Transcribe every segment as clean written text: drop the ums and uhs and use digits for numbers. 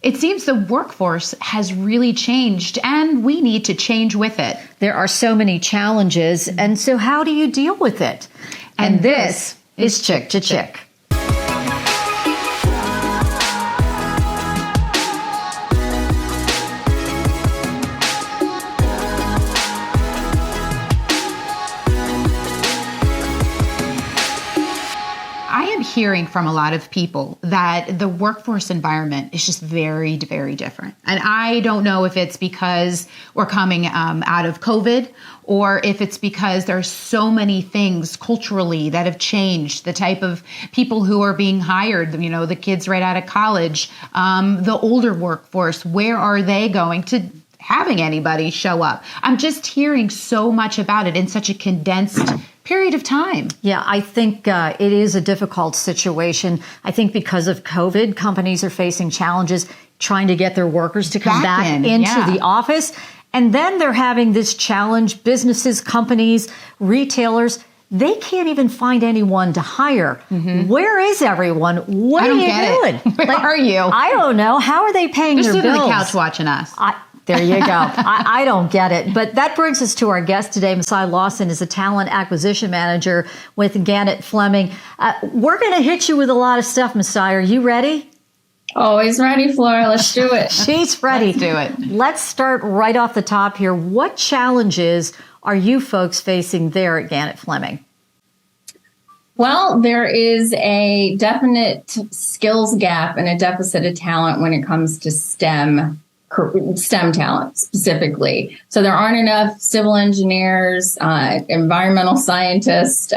It seems the workforce has really changed, and we need to change with it. There are so many challenges, and so how do you deal with it? And this is Chick to Chick. Hearing from a lot of people that the workforce environment is just very, very different. And I don't know if it's because we're coming out of COVID, or if it's because there's so many things culturally that have changed, the type of people who are being hired, the kids right out of college, the older workforce, where are they going to having anybody show up? I'm just hearing so much about it in such a condensed period of time. Yeah, I think it is a difficult situation. I think because of COVID, companies are facing challenges trying to get their workers to come back into the office. And then they're having this challenge, businesses, companies, retailers, they can't even find anyone to hire. Mm-hmm. Where is everyone? What are you doing? Where are you? I don't know. How are they paying their bills? They're sitting on the couch watching us. There you go. I don't get it. But that brings us to our guest today. Masai Lawson is a talent acquisition manager with Gannett Fleming. We're going to hit you with a lot of stuff, Masai. Are you ready? Always ready, Flora. Let's do it. She's ready. Let's do it. Let's start right off the top here. What challenges are you folks facing there at Gannett Fleming? Well, there is a definite skills gap and a deficit of talent when it comes to STEM talent specifically. So there aren't enough civil engineers, environmental scientists,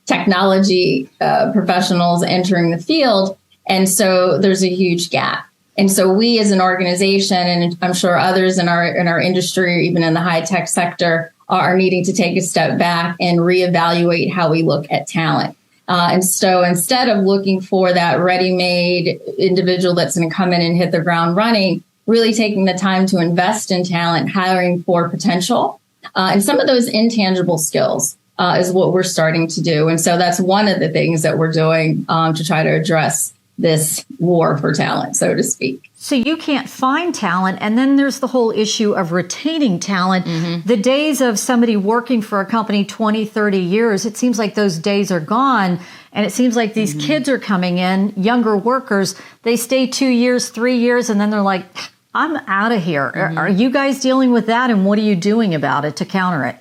technology professionals entering the field. And so there's a huge gap. And so we as an organization, and I'm sure others in our industry, or even in the high tech sector, are needing to take a step back and reevaluate how we look at talent. And so instead of looking for that ready-made individual that's going to come in and hit the ground running, really taking the time to invest in talent, hiring for potential, and some of those intangible skills is what we're starting to do. And so that's one of the things that we're doing to try to address this war for talent, so to speak. So you can't find talent, and then there's the whole issue of retaining talent. Mm-hmm. The days of somebody working for a company 20, 30 years, it seems like those days are gone. And it seems like these kids are coming in, younger workers, they stay 2 years, 3 years, and then they're like, I'm out of here. Mm-hmm. Are you guys dealing with that? And what are you doing about it to counter it?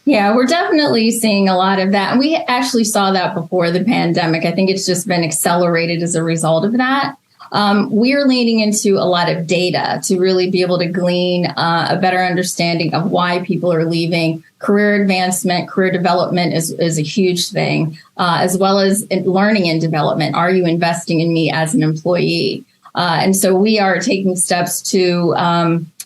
Yeah, we're definitely seeing a lot of that. And we actually saw that before the pandemic. I think it's just been accelerated as a result of that. We're leaning into a lot of data to really be able to glean a better understanding of why people are leaving. Career advancement, career development is a huge thing, as well as learning and development. Are you investing in me as an employee? And so we are taking steps to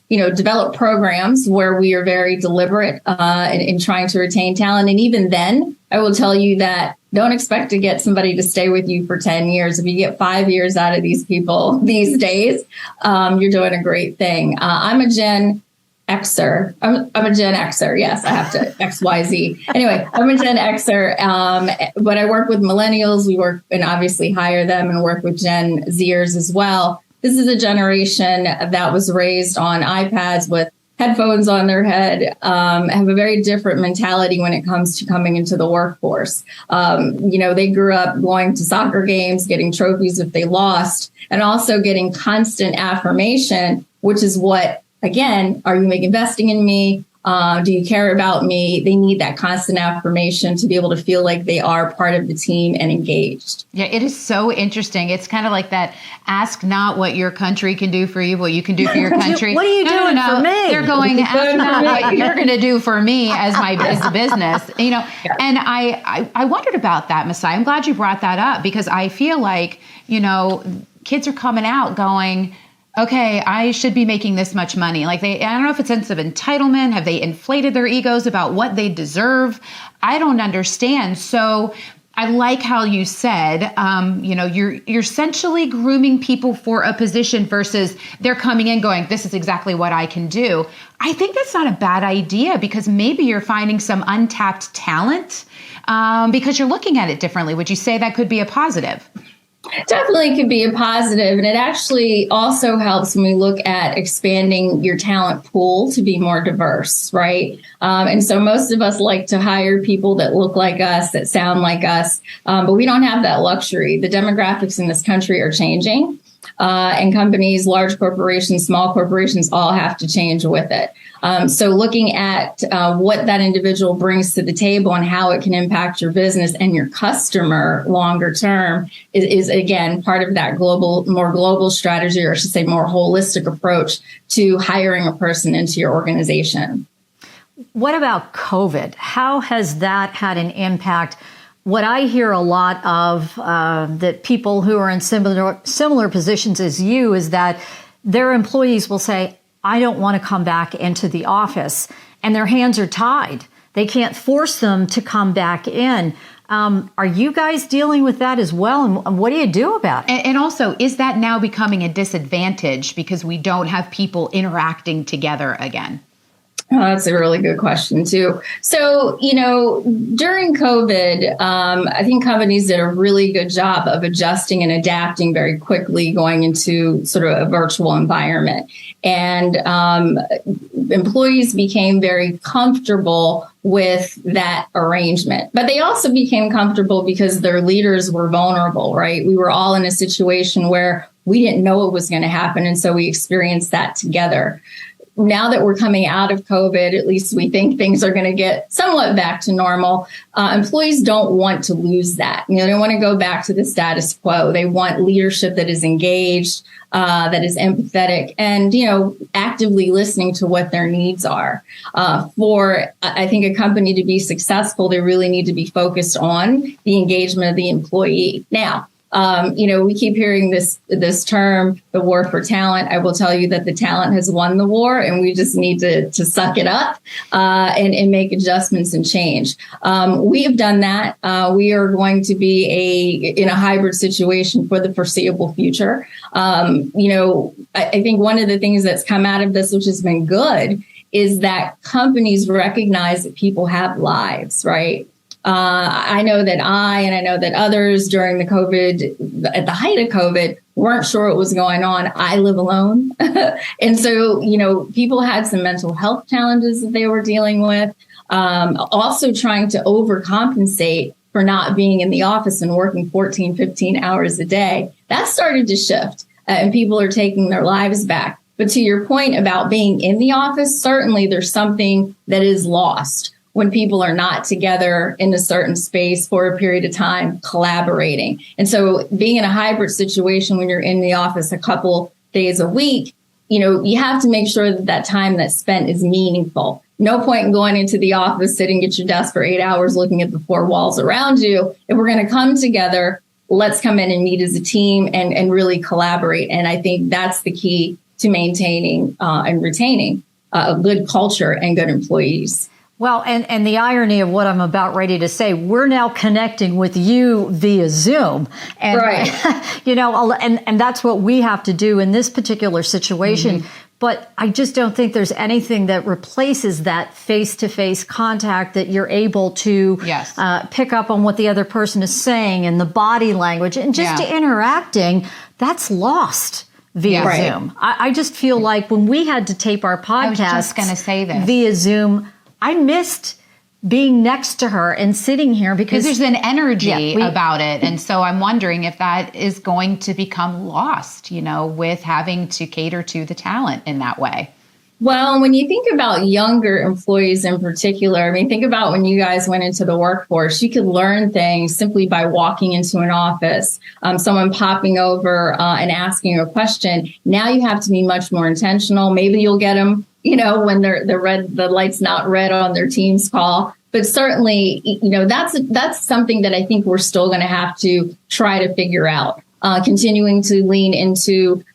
develop programs where we are very deliberate in trying to retain talent. And even then, I will tell you that don't expect to get somebody to stay with you for 10 years. If you get 5 years out of these people these days, you're doing a great thing. I'm a Gen Xer. I'm a Gen Xer. Yes, I have to XYZ. Anyway, I'm a Gen Xer. But I work with millennials. We work and obviously hire them and work with Gen Zers as well. This is a generation that was raised on iPads with headphones on their head, have a very different mentality when it comes to coming into the workforce. They grew up going to soccer games, getting trophies if they lost, and also getting constant affirmation, which is what, again, are you investing in me? Do you care about me? They need that constant affirmation to be able to feel like they are part of the team and engaged. Yeah, it is so interesting. It's kind of like that, ask not what your country can do for you, what you can do for your country. What are you doing for me? They're going, ask not what you're going to do for me as a business. And I wondered about that, Masai. I'm glad you brought that up because I feel like, kids are coming out going, okay, I should be making this much money. I don't know if it's a sense of entitlement. Have they inflated their egos about what they deserve? I don't understand. So I like how you said, you're essentially grooming people for a position versus they're coming in going, this is exactly what I can do. I think that's not a bad idea because maybe you're finding some untapped talent because you're looking at it differently. Would you say that could be a positive? Definitely could be a positive. And it actually also helps when we look at expanding your talent pool to be more diverse, right? And so most of us like to hire people that look like us, that sound like us, but we don't have that luxury. The demographics in this country are changing. And companies, large corporations, small corporations, all have to change with it. So looking at what that individual brings to the table and how it can impact your business and your customer longer term is again, part of that more global strategy, or I should say more holistic approach to hiring a person into your organization. What about COVID? How has that had an impact? What I hear a lot of that people who are in similar positions as you is that their employees will say, I don't want to come back into the office, and their hands are tied. They can't force them to come back in. Are you guys dealing with that as well? And what do you do about it? And also, is that now becoming a disadvantage because we don't have people interacting together again? Oh, that's a really good question, too. So, during COVID, I think companies did a really good job of adjusting and adapting very quickly going into sort of a virtual environment. And employees became very comfortable with that arrangement. But they also became comfortable because their leaders were vulnerable, right? We were all in a situation where we didn't know what was going to happen. And so we experienced that together. Now that we're coming out of COVID, at least we think things are going to get somewhat back to normal. Employees don't want to lose that. They don't want to go back to the status quo. They want leadership that is engaged, that is empathetic, and, actively listening to what their needs are. For, I think, a company to be successful, they really need to be focused on the engagement of the employee. Now, we keep hearing this term, the war for talent. I will tell you that the talent has won the war, and we just need to suck it up and make adjustments and change. We have done that. We are going to be in a hybrid situation for the foreseeable future. I think one of the things that's come out of this, which has been good, is that companies recognize that people have lives, right? I know that I know that others during the COVID, at the height of COVID, weren't sure what was going on. I live alone. And so, people had some mental health challenges that they were dealing with. Also trying to overcompensate for not being in the office and working 14, 15 hours a day. That started to shift and people are taking their lives back. But to your point about being in the office, certainly there's something that is lost when people are not together in a certain space for a period of time, collaborating. And so being in a hybrid situation when you're in the office a couple days a week, you have to make sure that time that's spent is meaningful. No point in going into the office, sitting at your desk for 8 hours, looking at the four walls around you. If we're going to come together, let's come in and meet as a team and really collaborate. And I think that's the key to maintaining and retaining a good culture and good employees. Well, and the irony of what I'm about ready to say, we're now connecting with you via Zoom. And, right. And that's what we have to do in this particular situation. Mm-hmm. But I just don't think there's anything that replaces that face-to-face contact that you're able to pick up on what the other person is saying and the body language and just interacting. That's lost via Zoom. I just feel like when we had to tape our podcast, I was just going to say this. Via Zoom, I missed being next to her and sitting here because there's an energy about it. And so I'm wondering if that is going to become lost, with having to cater to the talent in that way. Well, when you think about younger employees in particular, think about when you guys went into the workforce, you could learn things simply by walking into an office, someone popping over and asking a question. Now you have to be much more intentional. Maybe you'll get them when the light's not red on their Teams call. But certainly, that's something that I think we're still going to have to try to figure out, continuing to lean into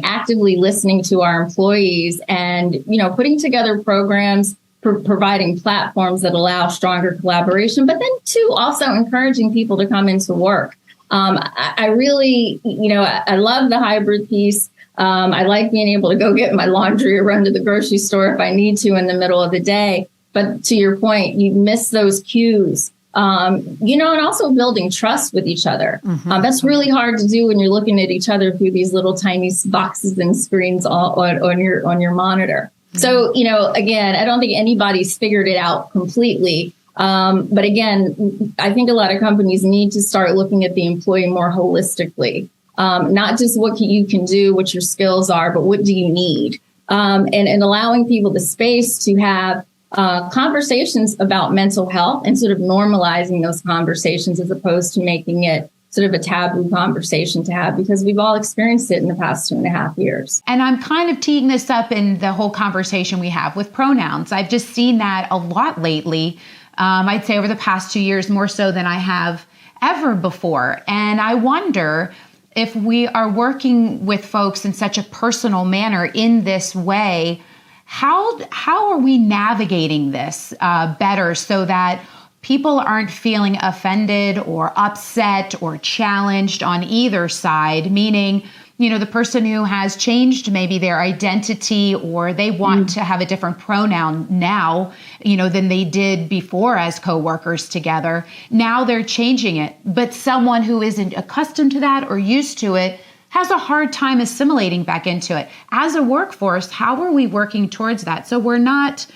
actively listening to our employees and, putting together programs, providing platforms that allow stronger collaboration, but then too, also encouraging people to come into work. I really, I love the hybrid piece. I like being able to go get my laundry or run to the grocery store if I need to in the middle of the day. But to your point, you miss those cues and also building trust with each other. That's really hard to do when you're looking at each other through these little tiny boxes and screens on your monitor. So, again, I don't think anybody's figured it out completely. But again, I think a lot of companies need to start looking at the employee more holistically. Not just what you can do, what your skills are, but what do you need? And allowing people the space to have conversations about mental health and sort of normalizing those conversations as opposed to making it sort of a taboo conversation to have, because we've all experienced it in the past 2.5 years. And I'm kind of teeing this up in the whole conversation we have with pronouns. I've just seen that a lot lately. I'd say over the past 2 years, more so than I have ever before. And I wonder if we are working with folks in such a personal manner in this way, how are we navigating this better so that people aren't feeling offended or upset or challenged on either side? Meaning, the person who has changed maybe their identity, or they want to have a different pronoun now, than they did before as coworkers together. Now they're changing it. But someone who isn't accustomed to that or used to it has a hard time assimilating back into it. As a workforce, how are we working towards that? So we're not,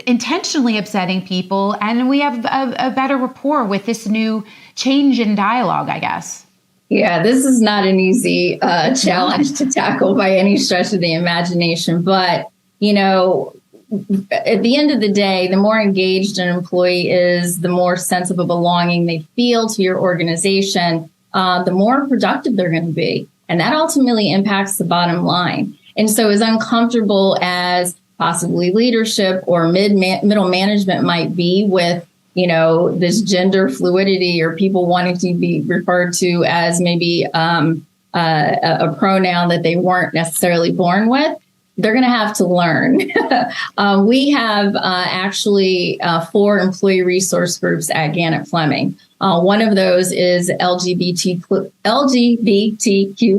intentionally upsetting people, and we have a better rapport with this new change in dialogue, I guess. Yeah, this is not an easy challenge to tackle by any stretch of the imagination. But, at the end of the day, the more engaged an employee is, the more sense of a belonging they feel to your organization, the more productive they're going to be. And that ultimately impacts the bottom line. And so as uncomfortable as possibly leadership or middle management might be with this gender fluidity or people wanting to be referred to as maybe a pronoun that they weren't necessarily born with, they're going to have to learn. We have actually 4 employee resource groups at Gannett Fleming. One of those is LGBTQ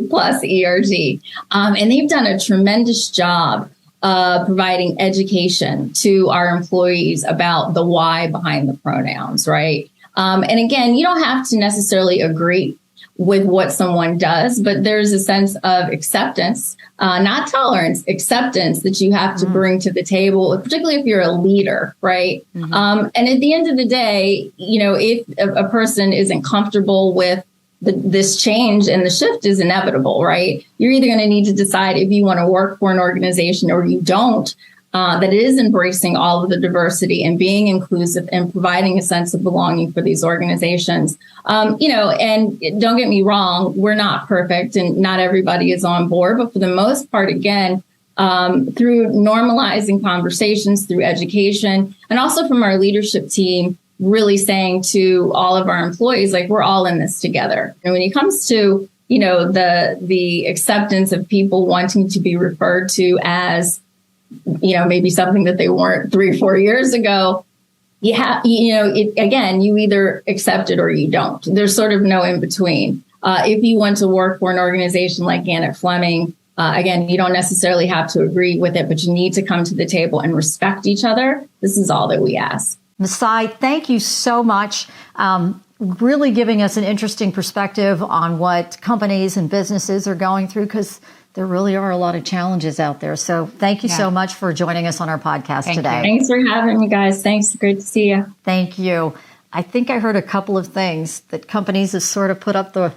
plus ERG. And they've done a tremendous job providing education to our employees about the why behind the pronouns, right? And again, you don't have to necessarily agree with what someone does, but there's a sense of acceptance, not tolerance, acceptance that you have to bring to the table, particularly if you're a leader, right? And at the end of the day, if a person isn't comfortable with this change, and the shift is inevitable, right? You're either going to need to decide if you want to work for an organization or you don't, that is embracing all of the diversity and being inclusive and providing a sense of belonging for these organizations. And don't get me wrong, we're not perfect and not everybody is on board, but for the most part, again, through normalizing conversations, through education, and also from our leadership team, really saying to all of our employees, like, we're all in this together. And when it comes to, the acceptance of people wanting to be referred to as, maybe something that they weren't 3 or 4 years ago, you either accept it or you don't. There's sort of no in between. If you want to work for an organization like Gannett Fleming, again, you don't necessarily have to agree with it, but you need to come to the table and respect each other. This is all that we ask. Masai, thank you so much. Really giving us an interesting perspective on what companies and businesses are going through, because there really are a lot of challenges out there. So thank you so much for joining us on our podcast today. Thanks for having me, guys. Thanks. Great to see you. Thank you. I think I heard a couple of things that companies have sort of put up the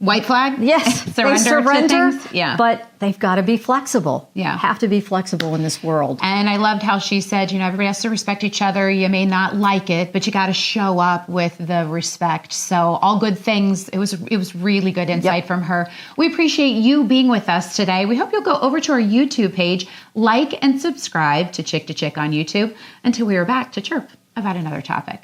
white flag? Yes. They surrender. Yeah. But they've got to be flexible. Yeah. Have to be flexible in this world. And I loved how she said, everybody has to respect each other. You may not like it, but you got to show up with the respect. So all good things. It was really good insight from her. We appreciate you being with us today. We hope you'll go over to our YouTube page, like and subscribe to Chick on YouTube until we are back to chirp about another topic.